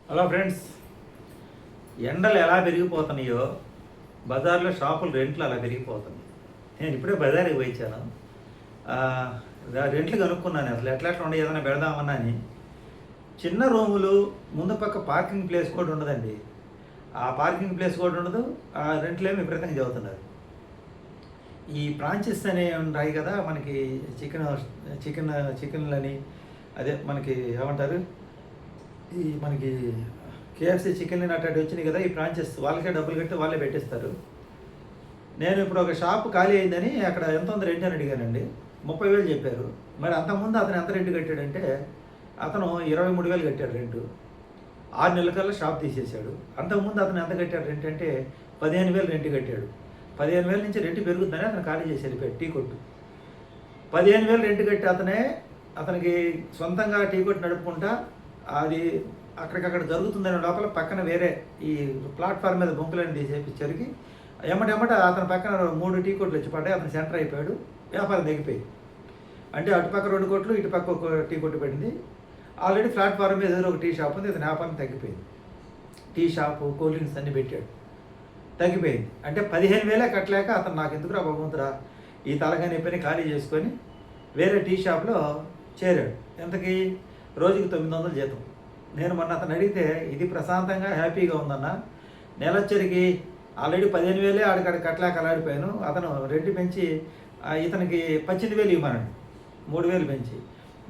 Hello friends, ఎండలు ఎలా పెరిగిపోతున్నాయో బజార్లో షాపుల రెంట్లు అలా పెరిగిపోతున్నాయి. నేను ఇప్పుడే బజార్కి పోయించాను. రెంట్లు కనుక్కున్నాను, అసలు ఎట్లా ఉండే ఏదైనా పెడదామన్నా అని. చిన్న రూములు, ముందు పక్క పార్కింగ్ ప్లేస్ కూడా ఉండదండి. ఆ పార్కింగ్ ప్లేస్ కూడా ఉండదు, ఆ రెంట్లేమి విపరీతంగా చదువుతున్నారు. ఈ ఫ్రాంచైస్ అనేవి ఉన్నాయి కదా మనకి, చికెన్లని, అదే మనకి ఏమంటారు, ఈ మనకి కేఎఫ్సి చికెన్ అట్లాంటివి వచ్చినాయి కదా, ఈ ఫ్రాంచైస్ వాళ్ళకే డబ్బులు కట్టి వాళ్ళే పెట్టేస్తారు. నేను ఇప్పుడు ఒక షాప్ ఖాళీ అయిందని అక్కడ ఎంత ఉంది రెంట్ అని అడిగానండి. 30,000 చెప్పారు. మరి అంతకుముందు అతను ఎంత రెంట్ కట్టాడంటే, అతను 23,000 కట్టాడు రెంటు. 6 నెలల కల్లా షాప్ తీసేశాడు. అంతకుముందు అతను ఎంత కట్టాడు రెంట్ అంటే 15,000 రెంట్ కట్టాడు. 15,000 నుంచి రెంట్ పెరుగుతుందని అతను ఖాళీ చేసి వెళ్ళిపోయాడు. టీ కొట్టు 15,000 రెంట్ కట్టి అతనికి సొంతంగా టీ కొట్టు నడుపుకుంటా, అది అక్కడికక్కడ జరుగుతుందనే లోపల పక్కన వేరే ఈ ప్లాట్ఫామ్ మీద బొంకులని తీసేపించరికి ఎమ్మటెమ్మట అతని పక్కన 3 టీ కొట్లు వచ్చి పడ్డాయి. అతను సెంటర్ అయిపోయాడు, వ్యాపారం తగ్గిపోయింది. అంటే అటుపక్క 2 కొట్లు, ఇటుపక్క ఒక టీ కొట్టు పడింది. ఆల్రెడీ ప్లాట్ఫామ్ మీద ఏదో ఒక టీ షాప్ ఉంది, అతని వ్యాపారం తగ్గిపోయింది. టీ షాపు, కూల్ డ్రింక్స్ అన్నీ పెట్టాడు, తగ్గిపోయింది. అంటే 15,000 కట్టలేక అతను నాకు ఎందుకురా భగవంతురా ఈ తలగాని పని ఖాళీ చేసుకొని వేరే టీ షాప్లో చేరాడు. ఎంతకి రోజుకి 900 జీతం. నేను మొన్న అతను అడిగితే, ఇది ప్రశాంతంగా హ్యాపీగా ఉందన్న, నెలొచ్చరికి ఆల్రెడీ 15,000 ఆడికాడ కట్టలేక అలాడిపోయాను. అతను రెంట్ పెంచి ఇతనికి 18,000 ఇవ్వమనండి, 3,000 పెంచి.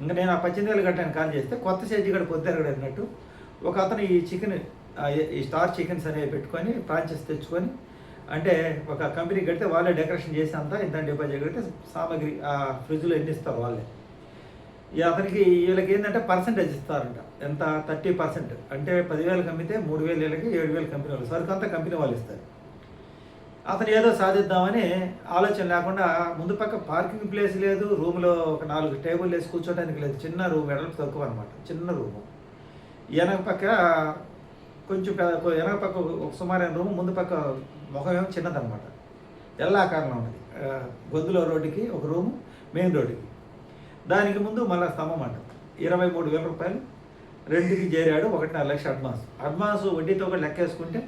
ఇంకా నేను ఆ 18,000 కట్టడానికి కాల్ చేస్తే కొత్త షెడ్జి కూడా పొద్దురగడ అన్నట్టు ఒక అతను ఈ చికెన్, ఈ స్టార్ చికెన్స్ అనేవి పెట్టుకొని ఫ్రాంచైజ్ తెచ్చుకొని, అంటే ఒక కంపెనీ కడితే వాళ్ళే డెకరేషన్ చేసి అంతా ఇంత డిపాజిట్ కడితే సామాగ్రి ఆ ఫ్రిడ్జ్లో ఎన్ని ఇస్తారు వాళ్ళే. అతనికి వీళ్ళకి ఏంటంటే పర్సెంటేజ్ ఇస్తారంట, ఎంత 30%. అంటే 10,000 అమ్మితే 3,000 వీళ్ళకి, 7,000 కంపెనీ వాళ్ళు, సరుకంతా కంపెనీ వాళ్ళు ఇస్తారు. అతను ఏదో సాధిద్దామని ఆలోచన లేకుండా, ముందు పక్క పార్కింగ్ ప్లేస్ లేదు, రూమ్లో ఒక 4 టేబుల్ వేసి కూర్చోడానికి లేదు, చిన్న రూమ్, వెడల్పు తక్కువ అనమాట, చిన్న రూము. వెనక పక్క కొంచెం వెనక పక్క ఒక సుమారైన రూము, ముందు పక్క ముఖం ఏమో చిన్నదనమాట, ఎల్లాకారంలో ఉన్నది. గొద్దులో రోడ్డుకి ఒక రూము, మెయిన్ రోడ్డుకి. దానికి ముందు మళ్ళీ స్తంభం అంట. 23,000 రూపాయలు రెంట్కి చేరాడు. 1.5 లక్షలు అడ్వాన్స్ వడ్డీతో కూడా లెక్కేసుకుంటే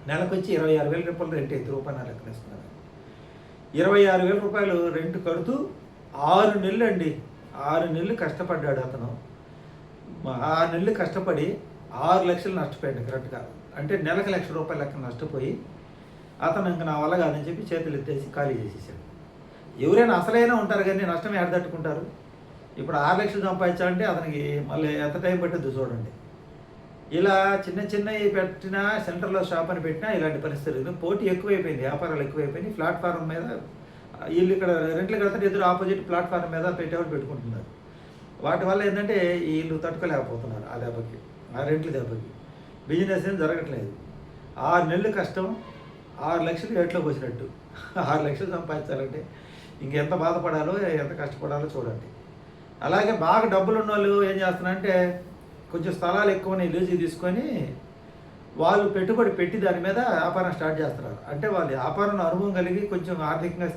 నెలకు వచ్చి 26,000 రూపాయలు రెంట్ అయితే రూపాయలు లెక్కలేసుకున్నారు. 26,000 రూపాయలు రెంట్ కడుతూ 6 నెలలు అండి, 6 నెలలు కష్టపడ్డాడు అతను. 6 నెలలు కష్టపడి 6 లక్షలు నష్టపోయాడు కరెక్ట్గా. అంటే నెలకు 1,00,000 రూపాయలు లెక్క నష్టపోయి అతను ఇంకా నా వల్ల కాదని చెప్పి చేతులు ఎత్తేసి ఖాళీ చేసేసాడు. ఎవరైనా అసలైనా ఉంటారు కానీ నష్టమే తట్టుకుంటారు. ఇప్పుడు 6 లక్షలు సంపాదించాలంటే అతనికి మళ్ళీ ఎంత టైం పట్టిందో చూడండి. ఇలా చిన్నవి పెట్టినా, సెంటర్లో షాప్ అని పెట్టినా ఇలాంటి పరిస్థితులు. పోటీ ఎక్కువైపోయింది, వ్యాపారాలు ఎక్కువైపోయింది. ప్లాట్ఫారం మీద వీళ్ళు ఇక్కడ రెంట్లు కడితే ఎదురు ఆపోజిట్ ప్లాట్ఫారం మీద పెట్టేవాళ్ళు పెట్టుకుంటున్నారు. వాటి వల్ల ఏంటంటే వీళ్ళు తట్టుకోలేకపోతున్నారు ఆ దెబ్బకి, ఆ రెంట్ల దెబ్బకి. బిజినెస్ ఏం జరగట్లేదు. 6 నెలలు కష్టం, 6 లక్షలు ఏట్లోకి వచ్చినట్టు. 6 లక్షలు సంపాదించాలంటే ఇంకెంత బాధపడాలో, ఎంత కష్టపడాలో చూడండి. అలాగే బాగా డబ్బులు ఉన్న వాళ్ళు ఏం చేస్తున్నారంటే, కొంచెం స్థలాలు ఎక్కువని లీజుకి తీసుకొని వాళ్ళు పెట్టుబడి పెట్టి దాని మీద వ్యాపారం స్టార్ట్ చేస్తున్నారు. అంటే వాళ్ళు వ్యాపారంలో అనుభవం కలిగి కొంచెం ఆర్థికంగా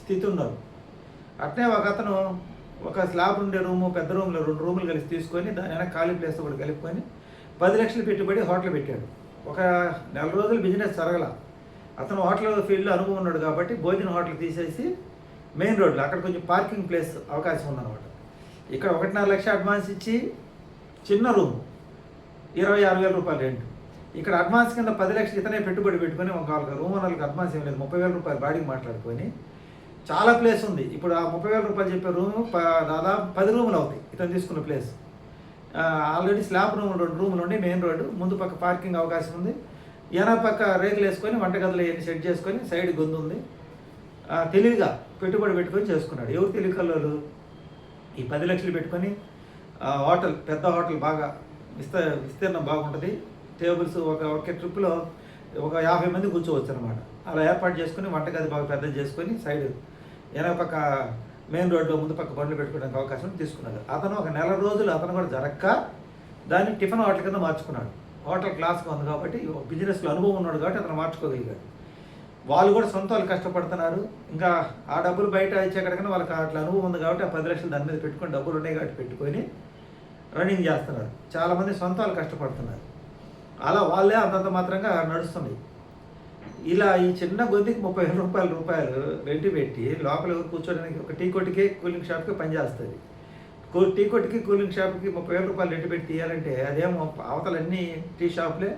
స్థితి ఉన్నారు. అట్నే ఒక అతను ఒక స్లాబ్ ఉండే రూము, పెద్ద రూమ్లో 2 రూములు కలిసి తీసుకొని దాని వెనక ఖాళీ ప్లేస్ కూడా కలుపుకొని 10 లక్షలు పెట్టుబడి హోటల్ పెట్టాడు. ఒక నెల రోజులు బిజినెస్ జరగల. అతను హోటల్ ఫీల్డ్లో అనుభవం ఉన్నాడు కాబట్టి భోజన హోటల్ తీసేసి మెయిన్ రోడ్లో అక్కడ కొంచెం పార్కింగ్ ప్లేస్ అవకాశం ఉందన్నమాట. ఇక్కడ 1.5 లక్ష అడ్వాన్స్ ఇచ్చి చిన్న రూమ్ 26,000 రూపాయలు రెంట్. ఇక్కడ అడ్వాన్స్ కింద 10 లక్షలు ఇతనే పెట్టుబడి పెట్టుకొని ఒక రూమ్ వాళ్ళకి అడ్వాన్స్ ఏం లేదు, 30,000 రూపాయలు బాడీకి మాట్లాడుకొని చాలా ప్లేస్ ఉంది. ఇప్పుడు ఆ 30,000 రూపాయలు చెప్పే రూము దాదాపు 10 రూములు అవుతాయి ఇతను తీసుకున్న ప్లేస్. ఆల్రెడీ స్లాబ్ రూములు 2 రూములు ఉండి మెయిన్ రోడ్డు, ముందు పక్క పార్కింగ్ అవకాశం ఉంది. వెనక పక్క రేకులు వేసుకొని వంటగదులు అవన్నీ సెట్ చేసుకొని సైడ్ గొంతు ఉంది. తెలివిగా పెట్టుబడి పెట్టుకొని చేసుకున్నాడు. ఎవరు తెలివి కల్లోలు? ఈ 10 లక్షలు పెట్టుకొని హోటల్, పెద్ద హోటల్, బాగా విస్తీర్ణం బాగుంటుంది. టేబుల్స్ ఒకే ట్రిప్లో ఒక 50 మంది కూర్చోవచ్చు అనమాట. అలా ఏర్పాటు చేసుకుని వంటగది బాగా పెద్దది చేసుకొని సైడ్ వెనక పక్క మెయిన్ రోడ్లో ముందు పక్క బండ్లు పెట్టుకోవడానికి అవకాశం తీసుకున్నాడు. అతను ఒక నెల రోజులు అతను కూడా జరక్క దాన్ని టిఫిన్ హోటల్ కింద మార్చుకున్నాడు. హోటల్ క్లాస్గా ఉంది కాబట్టి, బిజినెస్లో అనుభవం ఉన్నాడు కాబట్టి అతను మార్చుకోగలిగాడు. వాళ్ళు కూడా సొంత వాళ్ళు కష్టపడుతున్నారు. ఇంకా ఆ డబ్బులు బయట ఇచ్చేకడికన్నా వాళ్ళకి అట్లా అనుభవం ఉంది కాబట్టి ఆ 10 లక్షలు దాని మీద పెట్టుకొని, డబ్బులు ఉన్నాయి కాబట్టి పెట్టుకొని రన్నింగ్ చేస్తున్నారు. చాలామంది సొంత వాళ్ళు కష్టపడుతున్నారు. అలా వాళ్ళే అంతంత మాత్రంగా నడుస్తుంది. ఇలా ఈ చిన్న గొంతుకి రూ. 30,000 రెంట్ పెట్టి లోపల ఎవరు కూర్చోడానికి ఒక టీ కొట్టుకి, కూలింగ్ షాప్‌కి పనిచేస్తది. టీ కొట్టుకి, కూలింగ్ షాప్‌కి రూ. 30,000 రెంట్ పెట్టి తీయాలంటే అదేమో అవతలన్నీ టీ షాపులే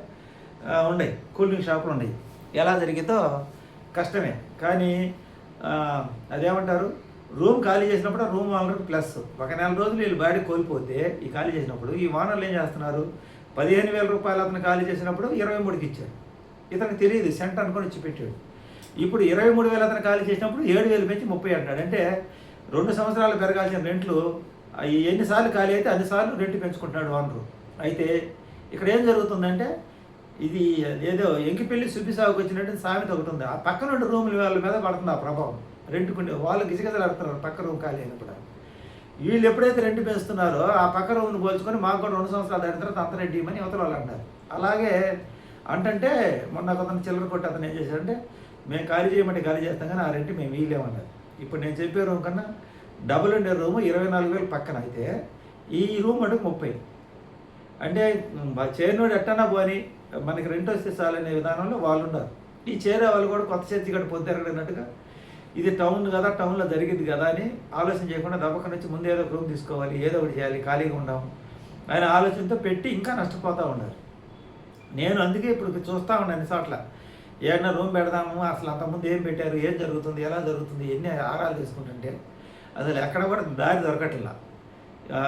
ఉన్నాయి. కూలింగ్ షాపులు ఉన్నాయి. ఎలా జరిగిద్దో కష్టమే. కానీ అదేమంటారు, రూమ్ ఖాళీ చేసినప్పుడు ఆ రూమ్ ఓనర్‌కి ప్లస్. ఒక నెల రోజులు వీళ్ళు బాడీ కోల్పోతే ఈ ఖాళీ చేసినప్పుడు ఈ ఓనర్లు ఏం చేస్తున్నారు, రూ. 15,000 అతను ఖాళీ చేసినప్పుడు 23కి ఇచ్చారు. ఇతనికి తెలియదు, సెంట్ అనుకొని ఇచ్చి పెట్టాడు. ఇప్పుడు 23,000 అతను ఖాళీ చేసినప్పుడు 7,000 పెంచి 30 అంటాడు. అంటే 2 సంవత్సరాలు పెరగాల్సిన రెంట్లు ఎన్నిసార్లు ఖాళీ అయితే అన్నిసార్లు రెంట్ పెంచుకుంటున్నాడు ఓనరు. అయితే ఇక్కడ ఏం జరుగుతుందంటే, ఇది ఏదో ఎంకిపెళ్లి సుబ్బి సాగుకు వచ్చినట్టు సామెత ఒకటి ఉంది. ఆ పక్కన 2 రూముల వాళ్ళ మీద పడుతుంది ఆ ప్రభావం. రెంట్కుండే వాళ్ళు గిజగిజలాడుతున్నారు పక్క రూమ్ ఖాళీ అయినప్పుడు. వీళ్ళు ఎప్పుడైతే రెంట్ పెంచుతున్నారో ఆ పక్క రూమ్ని పోల్చుకొని మాకు కూడా 2 సంవత్సరాలు దాటిన తర్వాత అంత రెంట్ ఇవ్వమని అవతల వాళ్ళు అంటారు. అలాగే అంటే మొన్న కొంత చిల్లర కొట్టి అతను ఏం చేశాడంటే, మేము ఖాళీ చేయమంటే ఖాళీ చేస్తాం కానీ ఆ రెంట్ మేము ఇవ్వలేమన్నారు. ఇప్పుడు నేను చెప్పే రూమ్ కన్నా డబుల్ ఉండే రూము 24,000 పక్కన అయితే ఈ రూమ్ మటుకు 30. అంటే చేరినోడు ఎట్టన్నా పోని మనకి రెంట్ వస్తే చాలనే విధానంలో వాళ్ళు ఉన్నారు. ఈ చేరే వాళ్ళు కూడా కొత్త చర్చి ఇక్కడ పొద్దురగడినట్టుగా ఇది టౌన్ కదా, టౌన్లో జరిగింది కదా అని ఆలోచన చేయకుండా దబ్బక నుంచి ముందు ఏదో రూమ్ తీసుకోవాలి, ఏదో ఒకటి చేయాలి, ఖాళీగా ఉండాము ఆయన ఆలోచనతో పెట్టి ఇంకా నష్టపోతూ ఉన్నారు. నేను అందుకే ఇప్పుడు చూస్తూ ఉన్నాను అన్ని చోట్ల ఏదైనా రూమ్ పెడదాము, అసలు అంతకుముందు ఏం పెట్టారు, ఏం జరుగుతుంది, ఎలా జరుగుతుంది, ఎన్ని ఆరాలు తీసుకుంటుంటే అసలు ఎక్కడ కూడా దారి దొరకట్లా.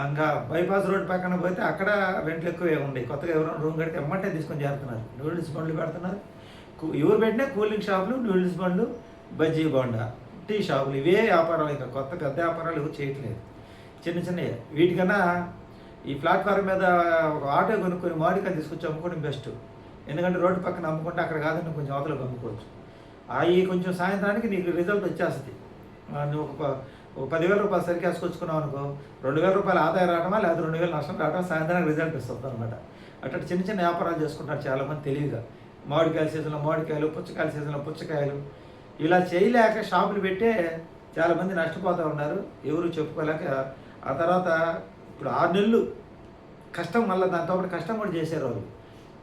ఇంకా బైపాస్ రోడ్ పక్కన పోతే అక్కడ రెంట్లు ఎక్కువే ఉన్నాయి. కొత్తగా ఎవరైనా రూమ్ కడితే ఎమ్మంటే తీసుకొని చేరుతున్నారు. నూడిల్స్ బండ్లు పెడుతున్నారు. ఎవరు పెట్టినా కూలింగ్ షాపులు, నూడిల్స్ బండ్లు, బజ్జీ బొండా, టీ షాపులు, ఇవే వ్యాపారాలు. ఇంకా కొత్త పెద్ద వ్యాపారాలు ఎవరు చేయట్లేదు. చిన్న చిన్నవి. వీటికన్నా ఈ ప్లాట్ఫామ్ మీద ఒక ఆటో కొనుక్కొని మాడికాయలు తీసుకొచ్చి అమ్ముకోవడం బెస్ట్. ఎందుకంటే రోడ్డు పక్కన అమ్ముకుంటే అక్కడ కాదని కొంచెం అవతలకు అమ్ముకోవచ్చు. అవి కొంచెం సాయంత్రానికి నీకు రిజల్ట్ వచ్చేస్తుంది. నువ్వు ఒక 10,000 రూపాయలు సరికి వేసుకొచ్చుకున్నావు అనుకో, 2,000 రూపాయలు ఆదాయం రావడమా లేదా 2,000 నష్టం రావడం, సాయంత్రానికి రిజల్ట్ ఇస్తుంది అనమాట. అట్లా చిన్న చిన్న వ్యాపారాలు చేసుకుంటారు చాలామంది తెలివిగా. మామిడికాయల సీజన్లో మామిడికాయలు, పుచ్చకాయల సీజన్లో పుచ్చకాయలు, ఇలా చేయలేక షాపులు పెట్టే చాలామంది నష్టపోతూ ఉన్నారు. ఎవరు చెప్పుకోలేక ఆ తర్వాత ఇప్పుడు 6 నెలలు కష్టం, మళ్ళీ దాంతో పాటు కష్టం కూడా చేశారు వాళ్ళు.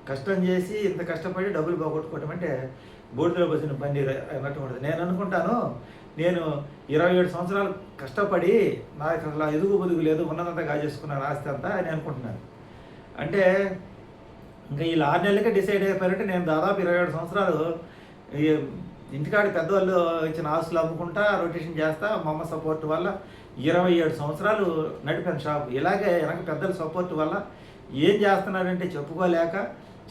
కష్టం చేసి ఇంత కష్టపడి డబ్బులు పోగొట్టుకోవడం అంటే బోర్డులో వచ్చిన పని అన్నట్టు ఉంటుంది. నేను అనుకుంటాను, నేను 27 సంవత్సరాలు కష్టపడి నాకు అసలు ఎదుగు బొదుగు లేదు, ఉన్నదంతా కాజేసుకున్నాను ఆస్తి అంతా అని అనుకుంటున్నాను. అంటే ఇంకా వీళ్ళు 6 నెలలకే డిసైడ్ అయిపోయారంటే నేను దాదాపు 27 సంవత్సరాలు ఇంటికాడ పెద్దవాళ్ళు ఇచ్చిన ఆస్తులు అమ్ముకుంటా రొటేషన్ చేస్తా మా అమ్మ సపోర్ట్ వల్ల 27 సంవత్సరాలు నడిపాను షాపు. ఇలాగే వెనక పెద్దల సపోర్ట్ వల్ల ఏం చేస్తున్నారంటే చెప్పుకోలేక,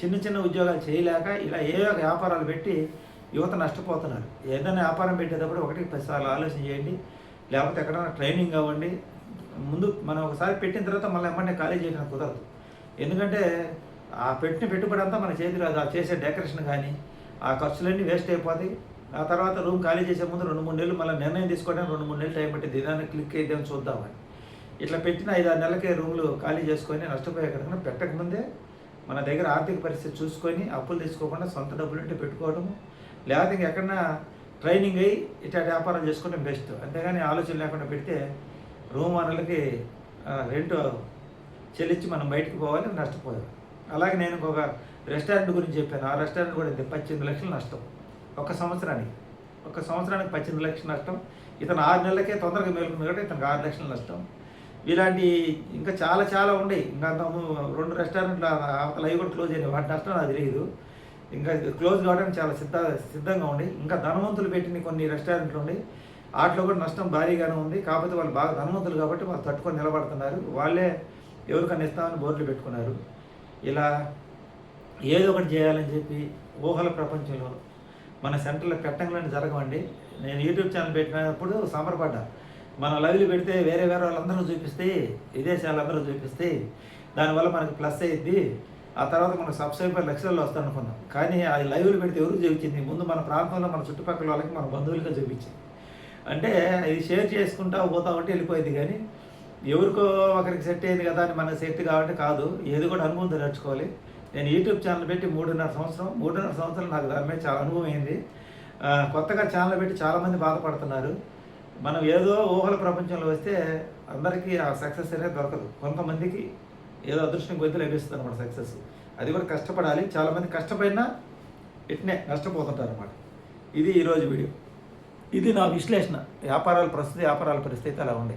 చిన్న చిన్న ఉద్యోగాలు చేయలేక ఇలా ఏవో వ్యాపారాలు పెట్టి యువత నష్టపోతున్నారు. ఏదైనా వ్యాపారం పెట్టేటప్పుడు 1-10 సార్లు ఆలోచన చేయండి. లేకపోతే ఎక్కడైనా ట్రైనింగ్ అవ్వండి. ముందు మనం ఒకసారి పెట్టిన తర్వాత మళ్ళీ ఏమంటే ఖాళీ చేయడం కుదరదు. ఎందుకంటే ఆ పెట్టిన పెట్టుబడి అంతా మన చేతి రాదు. ఆ చేసే డెకరేషన్ కానీ ఆ ఖర్చులన్నీ వేస్ట్ అయిపోతాయి. ఆ తర్వాత రూమ్ ఖాళీ చేసే ముందు 2-3 నెలలు మళ్ళీ నిర్ణయం తీసుకోవడానికి 2-3 నెలలు టైం పట్టింది. ఏదైనా క్లిక్ అయిద్దాం చూద్దామని ఇట్లా పెట్టిన 5-6 నెలలకే రూములు ఖాళీ చేసుకొని నష్టపోయే కనుక పెట్టకముందే మన దగ్గర ఆర్థిక పరిస్థితి చూసుకొని అప్పులు తీసుకోకుండా సొంత డబ్బులు ఉంటే పెట్టుకోవడము, లేకపోతే ఇంకెక్కడన్నా ట్రైనింగ్ అయ్యి ఇట్లా వ్యాపారం చేసుకోవడం బెస్ట్. అంతేగాని ఆలోచన లేకుండా పెడితే రూమ్ ఓనర్లకి రెంట్ చెల్లించి మనం బయటకు పోవాలి, నష్టపోయాం. అలాగే నేను ఒక రెస్టారెంట్ గురించి చెప్పాను. ఆ రెస్టారెంట్ కూడా 18 లక్షలు నష్టం ఒక సంవత్సరానికి. 18 లక్షలు నష్టం. ఇతను 6 నెలలకే తొందరగా మేలుకుంది కాబట్టి ఇతనికి 6 లక్షలు నష్టం. ఇలాంటి ఇంకా చాలా చాలా ఉన్నాయి. ఇంకా 2 రెస్టారెంట్లు అవతల అవి కూడా క్లోజ్ అయినాయి. వాటి నష్టం నాకు తెలియదు. ఇంకా క్లోజ్ కావడానికి చాలా సిద్ధంగా ఉండి, ఇంకా ధనవంతులు పెట్టిన కొన్ని రెస్టారెంట్లు ఉన్నాయి. వాటిలో కూడా నష్టం భారీగానే ఉంది. కాకపోతే వాళ్ళు బాగా ధనవంతులు కాబట్టి వాళ్ళు తట్టుకొని నిలబడుతున్నారు. వాళ్ళే ఎవరికైనా ఇస్తామని బోర్డులు పెట్టుకున్నారు. ఇలా ఏదో ఒకటి చేయాలని చెప్పి ఊహల ప్రపంచంలో మన సెంటర్లో పెట్టంగానే జరగవండి. నేను యూట్యూబ్ ఛానల్ పెట్టినప్పుడు సంబరపడ్డా. మన లైవ్లు పెడితే వేరే వాళ్ళందరూ చూపిస్తే, విదేశాలు అందరూ చూపిస్తే దానివల్ల మనకు ప్లస్ అయ్యిద్ది. ఆ తర్వాత మనకు సబ్స్క్రైబర్ లక్షల్లో వస్తాను అనుకున్నాం. కానీ ఆ లైవ్లు పెడితే ఎవరు చూపించింది? ముందు మన ప్రాంతంలో మన చుట్టుపక్కల వాళ్ళకి మన బంధువులుగా చూపించింది. అంటే ఇది షేర్ చేసుకుంటా పోతా ఉంటే వెళ్ళిపోయింది. కానీ ఎవరికో ఒకరికి సెట్ అయింది కదా అని మనకు సెట్ కాబట్టి కాదు. ఏది కూడా అనుభవం నేర్చుకోవాలి. నేను యూట్యూబ్ ఛానల్ పెట్టి 3.5 సంవత్సరాలు నాకు దాని మీద చాలా అనుభవం అయింది. కొత్తగా ఛానల్ పెట్టి చాలామంది బాధపడుతున్నారు. మనం ఏదో ఊహల ప్రపంచంలో వస్తే అందరికీ ఆ సక్సెస్ అనేది దొరకదు. కొంతమందికి ఏదో అదృష్టం కొద్ది లభిస్తుంది అనమాట సక్సెస్. అది కూడా కష్టపడాలి. చాలామంది కష్టపడినా ఇట్నే నష్టపోతుంటారు అనమాట. ఇది ఈరోజు వీడియో. ఇది నా విశ్లేషణ. ప్రస్తుత వ్యాపారాల పరిస్థితి అలా ఉంది.